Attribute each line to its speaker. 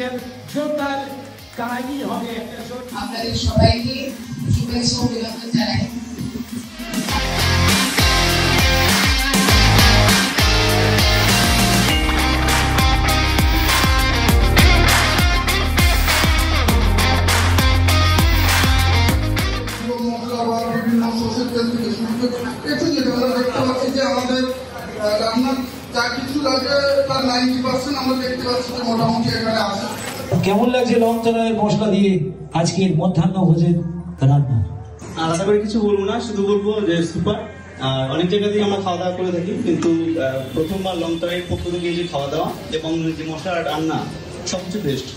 Speaker 1: আমাদের জোরদার কাহিনী হবে।
Speaker 2: আপনাদের সবাইকে শুভেচ্ছা ও অভিনন্দন জানাই।
Speaker 3: আমাদের রান্নার যা কিছু লাগে তার 90% আমরা দেখতে পাচ্ছি যে মোটামুটি এখানে আছে।
Speaker 4: কেমন লাগছে লংতরায়ের মশলা দিয়ে আজকের মধ্যাহ্ন ভোজের রান্না?
Speaker 5: আলাদা করে কিছু বলবো না, শুধু বলবো যে সুপার। অনেক জায়গাতেই আমরা খাওয়া দাওয়া করে থাকি, কিন্তু প্রথমবার লংতরায়ের পক্ষ থেকে যে খাওয়া দাওয়া এবং যে মশলার রান্না সবচেয়ে বেস্ট।